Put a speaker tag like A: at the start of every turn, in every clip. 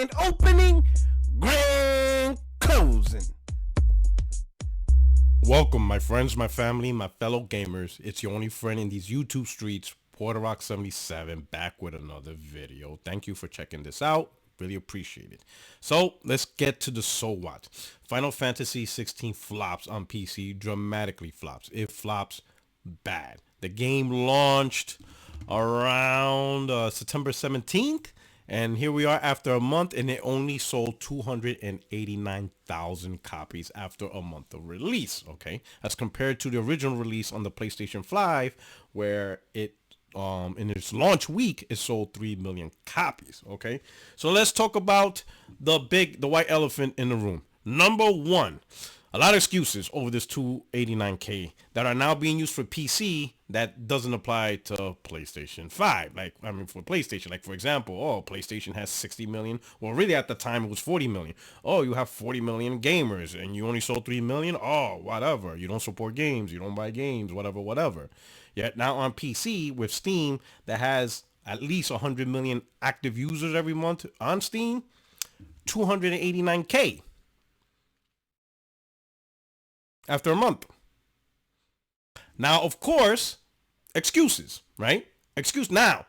A: grand opening, grand closing. Welcome, my friends, my family, my fellow gamers. It's your only friend in these YouTube streets, Puerto77, back with another video. Thank you for checking this out. Really appreciate it. So let's get to the so what. Final Fantasy 16 flops on PC, dramatically flops. It flops bad. The game launched around September 17th, and here we are after a month, and it only sold 289,000 copies after a month of release. Okay, as compared to the original release on the PlayStation 5, where it in its launch week it sold 3 million copies. Okay, so let's talk about the white elephant in the room. Number one, a lot of excuses over this 289K that are now being used for PC that doesn't apply to PlayStation 5. For PlayStation, like for example, PlayStation has 60 million. Well, really at the time it was 40 million. Oh, you have 40 million gamers and you only sold 3 million. Oh, whatever. You don't support games. You don't buy games, whatever. Yet now on PC with Steam that has at least 100 million active users every month on Steam, 289K. After a month. Now, of course, excuses, right? Now,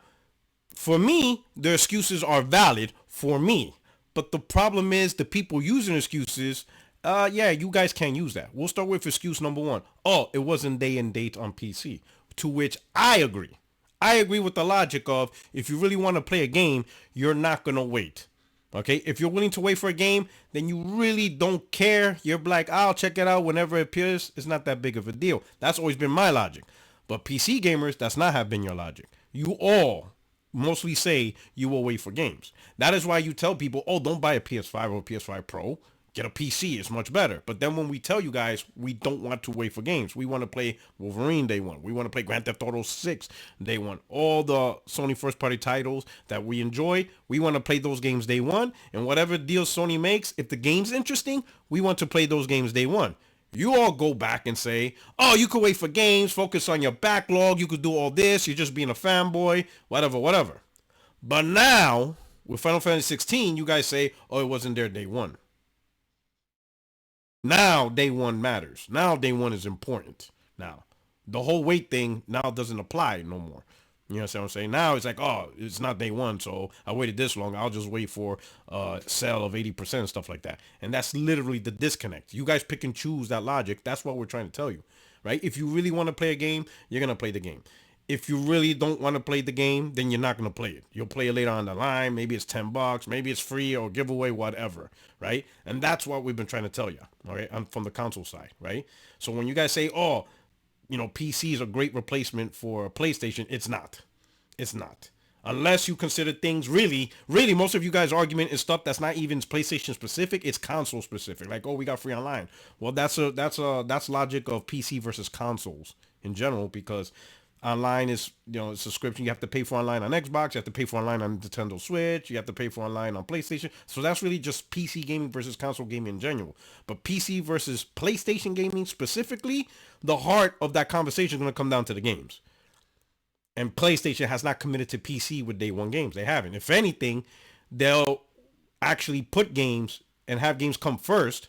A: for me, the excuses are valid for me. But the problem is the people using excuses, you guys can't use that. We'll start with excuse number one. Oh, it wasn't day and date on PC. To which I agree. I agree with the logic of if you really want to play a game, you're not going to wait. Okay, if you're willing to wait for a game, then you really don't care. You're like, I'll check it out whenever it appears. It's not that big of a deal. That's always been my logic. But PC gamers, that's not have been your logic. You all mostly say you will wait for games. That is why you tell people, oh, don't buy a PS5 or a PS5 Pro. Get a PC. It's much better. But then when we tell you guys, we don't want to wait for games. We want to play Wolverine day one. We want to play Grand Theft Auto 6 day one. All the Sony first party titles that we enjoy, we want to play those games day one. And whatever deal Sony makes, if the game's interesting, we want to play those games day one. You all go back and say, oh, you could wait for games, focus on your backlog. You could do all this. You're just being a fanboy, whatever. But now with Final Fantasy 16, you guys say, oh, it wasn't there day one. Now day one matters. Now day one is important. Now the whole wait thing now doesn't apply no more. You know what I'm saying? Now it's like, oh, it's not day one, so I waited this long. I'll just wait for a sale of 80% and stuff like that. And that's literally the disconnect. You guys pick and choose that logic. That's what we're trying to tell you, right? If you really want to play a game, you're going to play the game. If you really don't want to play the game, then you're not going to play it. You'll play it later on the line. Maybe it's $10, maybe it's free or giveaway, whatever, right? And that's what we've been trying to tell you, all right, from the console side, right? So when you guys say, oh, PC is a great replacement for PlayStation, it's not. It's not. Unless you consider things really, most of you guys' argument is stuff that's not even PlayStation specific. It's console specific. Like, oh, we got free online. Well, that's logic of PC versus consoles in general, because online is, subscription. You have to pay for online on Xbox. You have to pay for online on Nintendo Switch. You have to pay for online on PlayStation. So that's really just PC gaming versus console gaming in general. But PC versus PlayStation gaming specifically, the heart of that conversation is going to come down to the games. And PlayStation has not committed to PC with day one games. They haven't. If anything, they'll actually put games and have games come first,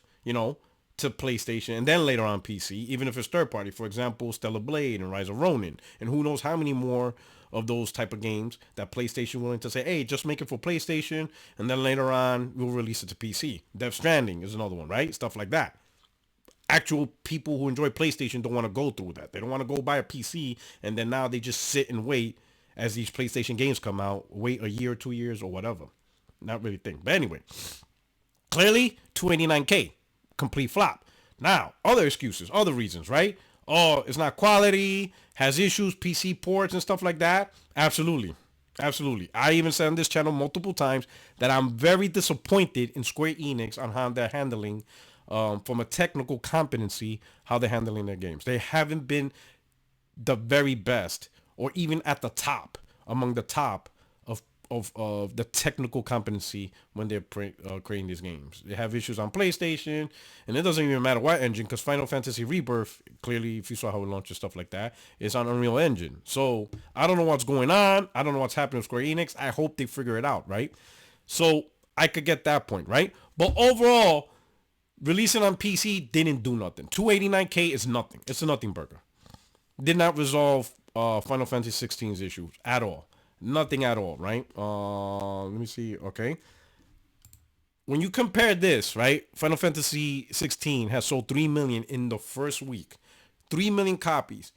A: to PlayStation and then later on PC, even if it's third party. For example, Stellar Blade and Rise of Ronin, and who knows how many more of those type of games that PlayStation willing to say, hey, just make it for PlayStation, and then later on we'll release it to PC. Death Stranding is another one, right? Stuff like that. Actual people who enjoy PlayStation don't want to go through that. They don't want to go buy a PC and then now they just sit and wait as these PlayStation games come out, wait a year, 2 years or whatever. Not really think. But anyway, clearly 289K. Complete flop. Now, other excuses, other reasons, right? Oh, it's not quality, has issues, PC ports and stuff like that. Absolutely. I even said on this channel multiple times that I'm very disappointed in Square Enix on how they're handling, from a technical competency, how they're handling their games. They haven't been the very best, or even at the top, among the top of the technical competency when they're creating these games. They have issues on PlayStation, and it doesn't even matter what engine, because Final Fantasy Rebirth, clearly, if you saw how it launched and stuff like that, is on Unreal Engine. So I don't know what's going on. I don't know what's happening with Square Enix. I hope they figure it out, right? So I could get that point, right? But overall, releasing on PC didn't do nothing. 289K is nothing. It's a nothing burger. Did not resolve Final Fantasy 16's issues at all. Nothing at all, right? Let me see. Okay. When you compare this, right? Final Fantasy 16 has sold 3 million in the first week. 3 million copies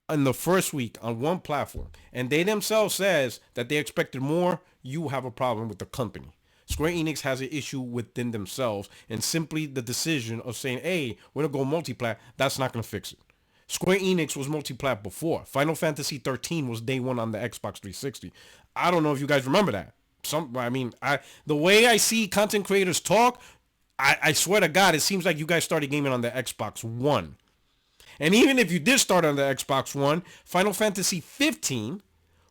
A: in the first week on one platform. And they themselves says that they expected more. You have a problem with the company. Square Enix has an issue within themselves, and simply the decision of saying, hey, we're going to go multiplat, that's not going to fix it. Square Enix was multiplat before. Final Fantasy 13 was day one on the Xbox 360. I don't know if you guys remember that. The way I see content creators talk, I swear to God, it seems like you guys started gaming on the Xbox One. And even if you did start on the Xbox One, Final Fantasy 15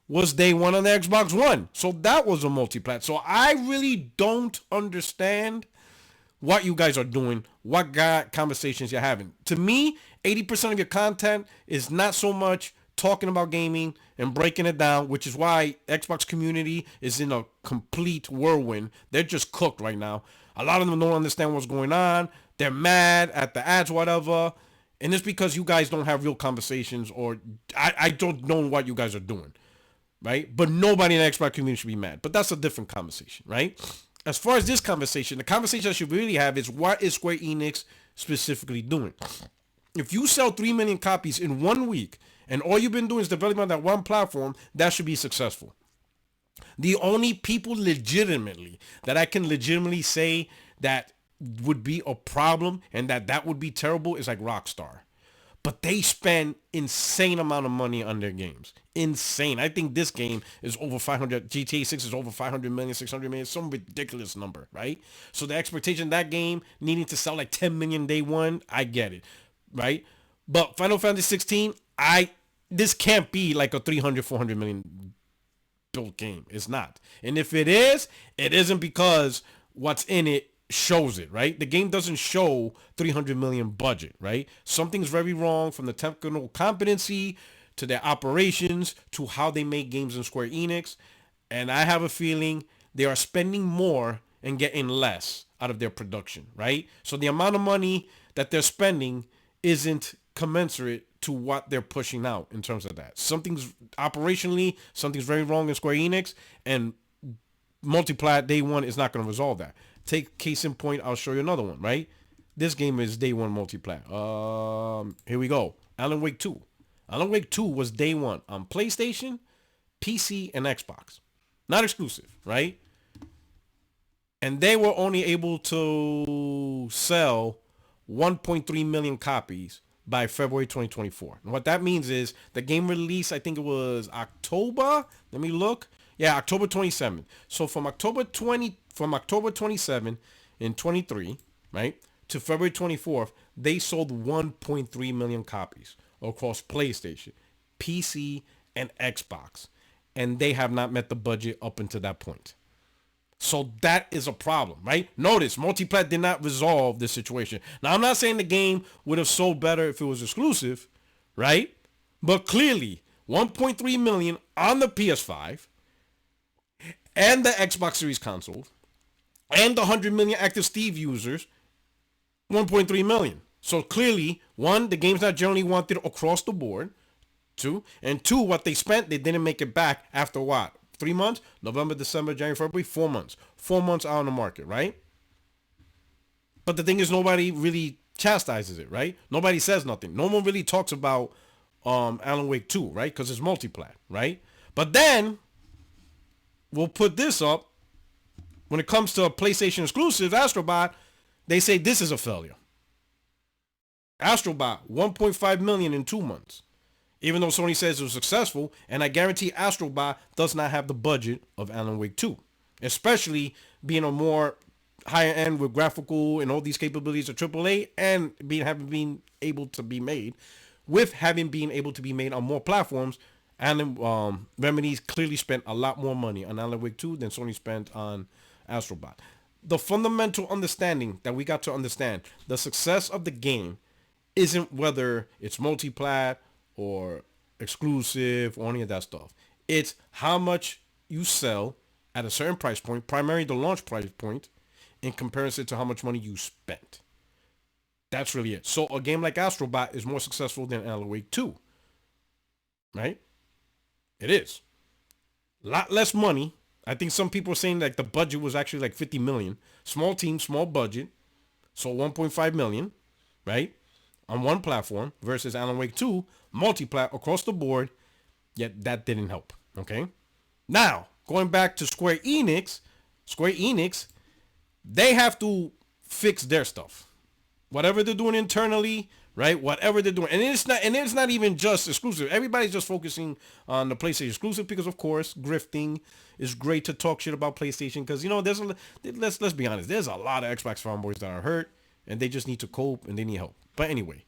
A: was day one on the Xbox One. So that was a multiplat. So I really don't understand what you guys are doing, what conversations you're having. To me, 80% of your content is not so much talking about gaming and breaking it down, which is why Xbox community is in a complete whirlwind. They're just cooked right now. A lot of them don't understand what's going on. They're mad at the ads, whatever. And it's because you guys don't have real conversations, or I don't know what you guys are doing, right? But nobody in the Xbox community should be mad. But that's a different conversation, right? As far as this conversation, the conversation I should really have is, what is Square Enix specifically doing? If you sell 3 million copies in 1 week, and all you've been doing is developing on that one platform, that should be successful. The only people legitimately that I can legitimately say that would be a problem and that would be terrible is like Rockstar. But they spend insane amount of money on their games. Insane. I think this game is over 500. GTA 6 is over 500 million, 600 million, some ridiculous number, right? So the expectation of that game needing to sell like 10 million day one, I get it, right? But Final Fantasy 16, this can't be like a 300, 400 million built game. It's not. And if it is, it isn't because what's in it shows it, right? The game doesn't show 300 million budget, right? Something's very wrong from the technical competency to their operations to how they make games in Square Enix. And I have a feeling they are spending more and getting less out of their production, right? So the amount of money that they're spending isn't commensurate to what they're pushing out in terms of that. Something's very wrong in Square Enix, and multiplat day one is not going to resolve that. Take case in point, I'll show you another one, right? This game is day one multiplat. Here we go. Alan Wake 2. Alan Wake 2 was day one on PlayStation, PC, and Xbox. Not exclusive, right? And they were only able to sell 1.3 million copies by February 2024. And what that means is the game release, I think it was October. Let me look. Yeah, October 27th. So from October 27 in 23, right, to February 24th, they sold 1.3 million copies across PlayStation, PC, and Xbox. And they have not met the budget up until that point. So that is a problem, right? Notice, multiplat did not resolve this situation. Now, I'm not saying the game would have sold better if it was exclusive, right? But clearly, 1.3 million on the PS5 and the Xbox Series console and the 100 million active Steam users, 1.3 million. So clearly, one, the game's not generally wanted across the board. Two, what they spent, they didn't make it back after what? 3 months? November, December, January, February, 4 months. 4 months out on the market, right? But the thing is, nobody really chastises it, right? Nobody says nothing. No one really talks about Alan Wake 2, right? Because it's multiplat, right? But then, we'll put this up. When it comes to PlayStation exclusive, Astrobot, they say this is a failure. Astrobot, 1.5 million in 2 months. Even though Sony says it was successful, and I guarantee Astrobot does not have the budget of Alan Wake 2. Especially being a more higher end with graphical and all these capabilities of AAA and having been able to be made. With having been able to be made on more platforms, and Remedy's clearly spent a lot more money on Alan Wake 2 than Sony spent on Astrobot. The fundamental understanding that we got to understand, the success of the game isn't whether it's multiplat or exclusive or any of that stuff. It's how much you sell at a certain price point, primarily the launch price point, in comparison to how much money you spent. That's really it. So a game like Astrobot is more successful than Alan Wake 2, right? It is. A lot less money. I think some people are saying like the budget was actually like 50 million. Small team, small budget. So 1.5 million, right? On one platform versus Alan Wake 2, multi-plat across the board. Yet that didn't help, okay? Now, going back to Square Enix, they have to fix their stuff. Whatever they're doing internally, right? Whatever they're doing. And it's not even just exclusive. Everybody's just focusing on the PlayStation exclusive because, of course, grifting is great to talk shit about PlayStation because, let's be honest, there's a lot of Xbox fanboys that are hurt and they just need to cope and they need help. But anyway,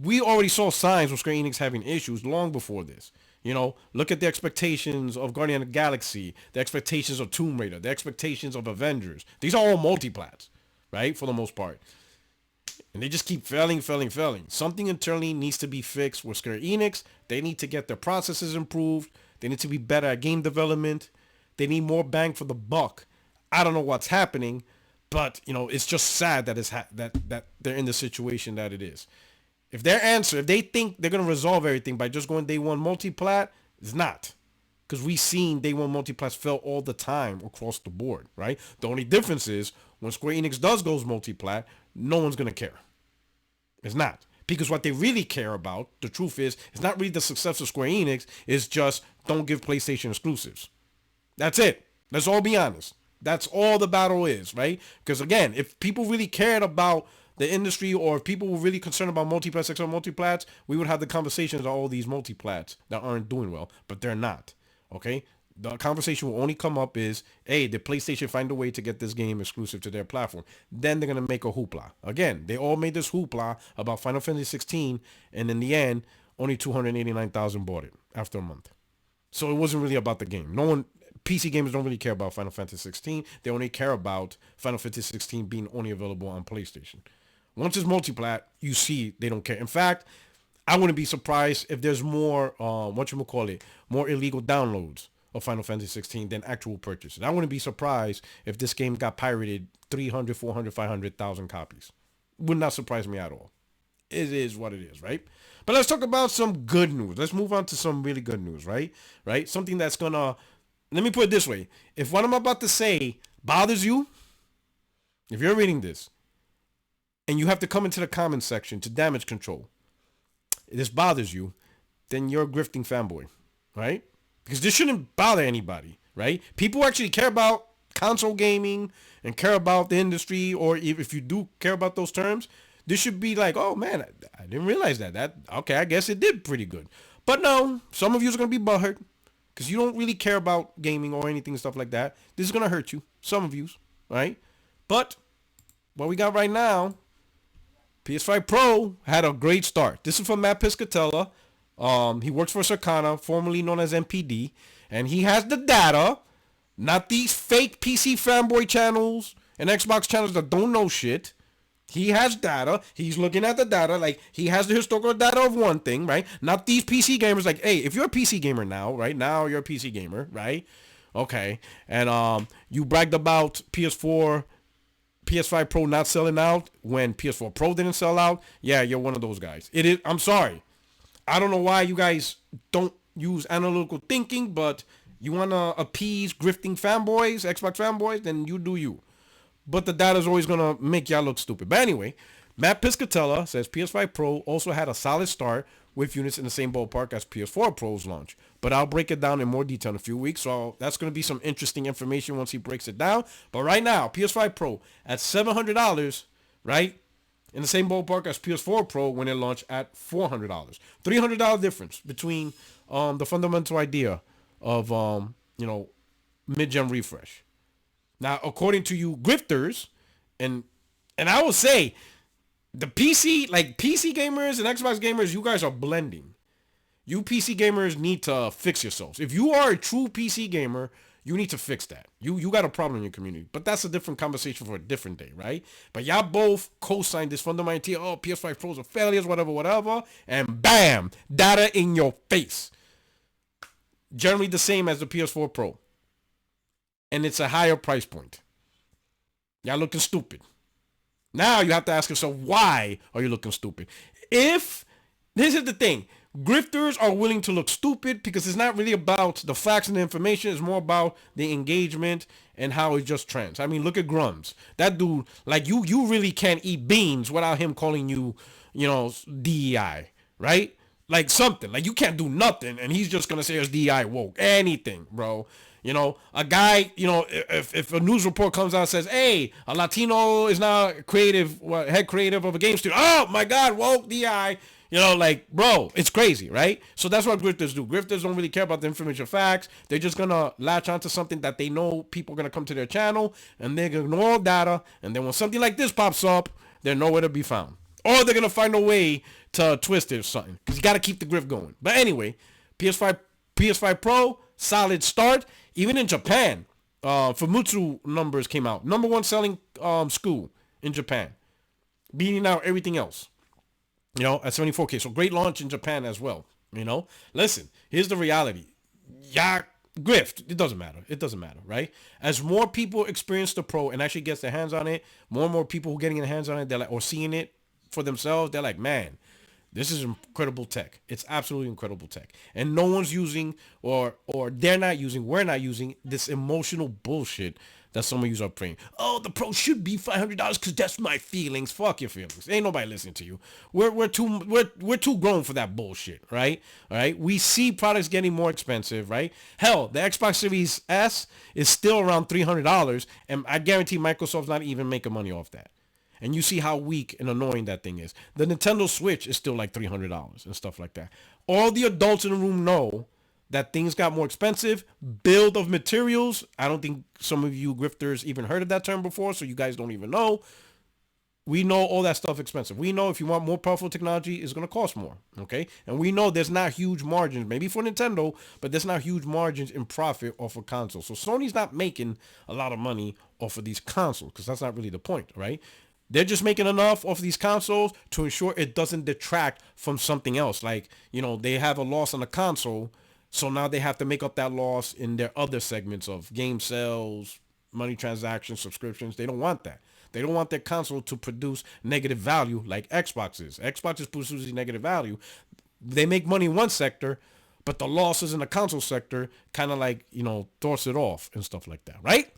A: we already saw signs of Square Enix having issues long before this. Look at the expectations of Guardian of the Galaxy, the expectations of Tomb Raider, the expectations of Avengers. These are all multiplats, right? For the most part. And they just keep failing. Something internally needs to be fixed with Square Enix. They need to get their processes improved. They need to be better at game development. They need more bang for the buck. I don't know what's happening, but it's just sad that that they're in the situation that it is. If they think they're gonna resolve everything by just going day one multi-plat, it's not. Because we've seen day one multi-plats fail all the time across the board, right? The only difference is when Square Enix does goes multi-plat, no one's gonna care. It's not. Because what they really care about, the truth is, it's not really the success of Square Enix, it's just don't give PlayStation exclusives. That's it. Let's all be honest. That's all the battle is, right? Because again, if people really cared about the industry, or if people were really concerned about multiplats, extra multiplats, we would have the conversations on all these multiplats that aren't doing well, but they're not. Okay? The conversation will only come up is, hey, did PlayStation find a way to get this game exclusive to their platform? Then they're going to make a hoopla. Again, they all made this hoopla about Final Fantasy 16, and in the end, only 289,000 bought it after a month. So it wasn't really about the game. PC gamers don't really care about Final Fantasy 16. They only care about Final Fantasy 16 being only available on PlayStation. Once it's multiplat, you see they don't care. In fact, I wouldn't be surprised if there's more, more illegal downloads of Final Fantasy 16 than actual purchases. I wouldn't be surprised if this game got pirated 300, 400, 500,000 copies. Would not surprise me at all. It is what it is, right? But let's talk about some good news. Let's move on to some really good news, right? Right? Something that's gonna, let me put it this way. If what I'm about to say bothers you, if you're reading this, and you have to come into the comments section to damage control, this bothers you, then you're a grifting fanboy, right? Because this shouldn't bother anybody, right? People actually care about console gaming and care about the industry, or if you do care about those terms, this should be like, oh man, I didn't realize that. Okay, I guess it did pretty good. But no, some of you are going to be butthurt because you don't really care about gaming or anything, stuff like that. This is going to hurt you, some of you, right? But what we got right now, PS5 Pro had a great start. This is from Matt Piscatella. He works for Circana, formerly known as MPD, and he has the data, not these fake PC fanboy channels and Xbox channels that don't know shit. He has data. He's looking at the data. Like, he has the historical data of one thing, right? Not these PC gamers. Like, hey, if you're a PC gamer now, right? Now you're a PC gamer, right? Okay. And you bragged about PS5 Pro not selling out when PS4 Pro didn't sell out. Yeah, you're one of those guys. It is. I'm sorry. I don't know why you guys don't use analytical thinking, but you want to appease grifting fanboys, Xbox fanboys, then you do you. But the data is always going to make y'all look stupid. But anyway, Matt Piscatella says PS5 Pro also had a solid start with units in the same ballpark as PS4 Pro's launch. But I'll break it down in more detail in a few weeks. So that's going to be some interesting information once he breaks it down. But right now, PS5 Pro at $700, right? In the same ballpark as PS4 Pro when it launched at $400. $300 difference between the fundamental idea of, mid-gen refresh. Now, according to you grifters, and I will say, the PC gamers and Xbox gamers, you guys are blending. You PC gamers need to fix yourselves. If you are a true PC gamer, you need to fix that. You got a problem in your community. But that's a different conversation for a different day, right? But y'all both co-signed this fundamental idea, PS5 Pros are failures, whatever, and bam, data in your face. Generally the same as the PS4 Pro. and it's a higher price point. Y'all looking stupid. Now you have to ask yourself, why are you looking stupid? If this is the thing, grifters are willing to look stupid because it's not really about the facts and the information. It's more about the engagement and how it just trends. I mean, look at Grums. That dude, like you really can't eat beans without him calling you, DEI, right? Like something. Like you can't do nothing, and he's just gonna say it's DEI woke. Anything, bro. A guy, if a news report comes out and says, hey, a Latino is now head creative of a game studio. Oh my God, woke DI. Bro, it's crazy, right? So that's what grifters do. Grifters don't really care about the information facts. They're just going to latch onto something that they know people are going to come to their channel, and they're going to ignore all data. And then when something like this pops up, they're nowhere to be found. Or they're going to find a way to twist it or something. Because you got to keep the grift going. But anyway, PS5 Pro, solid start. Even in Japan, Famitsu numbers came out. Number one selling school in Japan. Beating out everything else. At 74K. So great launch in Japan as well. Listen, here's the reality. Yeah, grift. It doesn't matter. It doesn't matter, right? As more people experience the Pro and actually gets their hands on it, more and more people who are getting their hands on it, they're like, or seeing it for themselves, they're like, man, this is incredible tech. It's absolutely incredible tech. And no one's using or we're not using this emotional bullshit that some of you are praying. Oh, the Pro should be $500 because that's my feelings. Fuck your feelings. Ain't nobody listening to you. We're too grown for that bullshit, right? All right. We see products getting more expensive, right? Hell, the Xbox Series S is still around $300, and I guarantee Microsoft's not even making money off that. And you see how weak and annoying that thing is. The Nintendo Switch is still like $300 and stuff like that. All the adults in the room know that things got more expensive. Build of materials. I don't think some of you grifters even heard of that term before, so you guys don't even know. We know all that stuff expensive. We know if you want more powerful technology, it's going to cost more, okay? And we know there's not huge margins, maybe for Nintendo, but there's not huge margins in profit off of consoles. So Sony's not making a lot of money off of these consoles because that's not really the point, right? They're just making enough off these consoles to ensure it doesn't detract from something else. Like, they have a loss on the console, so now they have to make up that loss in their other segments of game sales, money transactions, subscriptions. They don't want that. They don't want their console to produce negative value like Xbox is. Xbox is producing negative value. They make money in one sector, but the losses in the console sector kind of like, throws it off and stuff like that, right?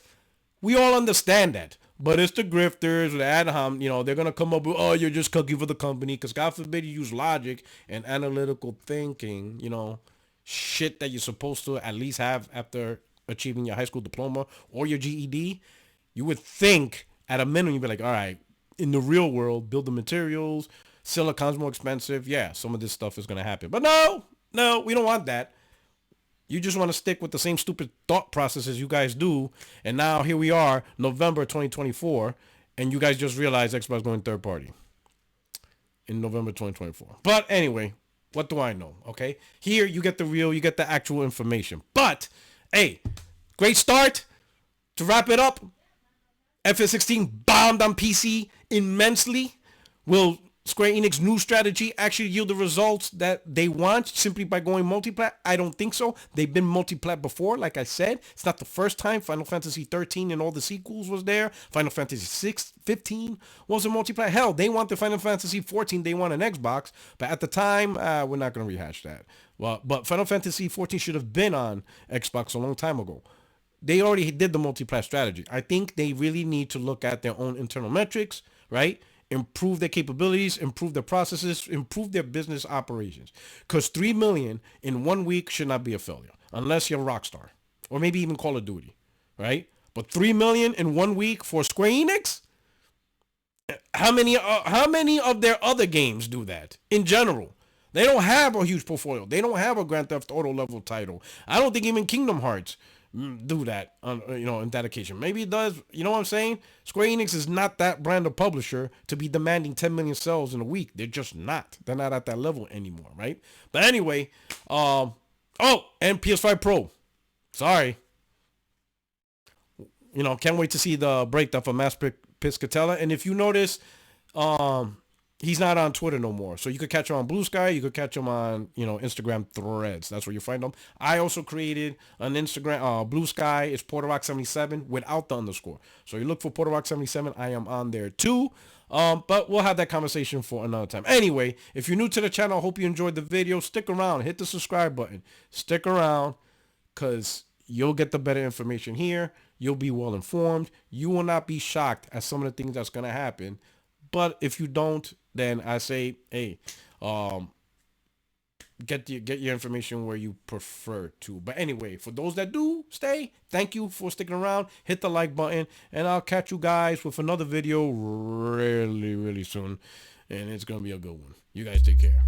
A: We all understand that. But it's the grifters, the ad hom, they're going to come up with, oh, you're just cooking for the company. Because God forbid you use logic and analytical thinking, shit that you're supposed to at least have after achieving your high school diploma or your GED. You would think at a minimum, you'd be like, all right, in the real world, build the materials, silicon's more expensive. Yeah, some of this stuff is going to happen. But no, we don't want that. You just want to stick with the same stupid thought processes you guys do. And now here we are, November 2024, and you guys just realized Xbox going third party in November 2024. But anyway, what do I know? Okay. Here you get you get the actual information. But hey, great start. To wrap it up, FS16 bombed on PC immensely. Will Square Enix new strategy actually yield the results that they want simply by going multiplat? I don't think so. They've been multiplat before, like I said. It's not the first time. Final Fantasy 13 and all the sequels was there. Final Fantasy 15 was a multiplat. Hell, they want the Final Fantasy 14. They want an Xbox. But at the time, we're not going to rehash that. Well, but Final Fantasy 14 should have been on Xbox a long time ago. They already did the multiplat strategy. I think they really need to look at their own internal metrics, right? Improve their capabilities, improve their processes, improve their business operations. Because 3 million in 1 week should not be a failure, unless you're Rockstar or maybe even Call of Duty, right? But 3 million in 1 week for Square Enix? How many of their other games do that in general? They don't have a huge portfolio. They don't have a Grand Theft Auto level title. I don't think even Kingdom Hearts do that on in that occasion. Maybe it does. You know what I'm saying? Square Enix is not that brand of publisher to be demanding 10 million sales in a week. They're just not. They're not at that level anymore, right? But anyway, and PS5 Pro. Sorry. Can't wait to see the breakdown for Mass Piscatella. And if you notice, He's not on Twitter no more. So you could catch him on Blue Sky. You could catch him on, Instagram Threads. That's where you find him. I also created an Instagram, Blue Sky. It's PorterRock77 without the underscore. So you look for PorterRock77. I am on there too. But we'll have that conversation for another time. Anyway, if you're new to the channel, I hope you enjoyed the video. Stick around. Hit the subscribe button. Stick around because you'll get the better information here. You'll be well informed. You will not be shocked at some of the things that's going to happen. But if you don't, then I say, hey, get your information where you prefer to. But anyway, for those that do stay, thank you for sticking around. Hit the like button, and I'll catch you guys with another video really, really soon. And it's going to be a good one. You guys take care.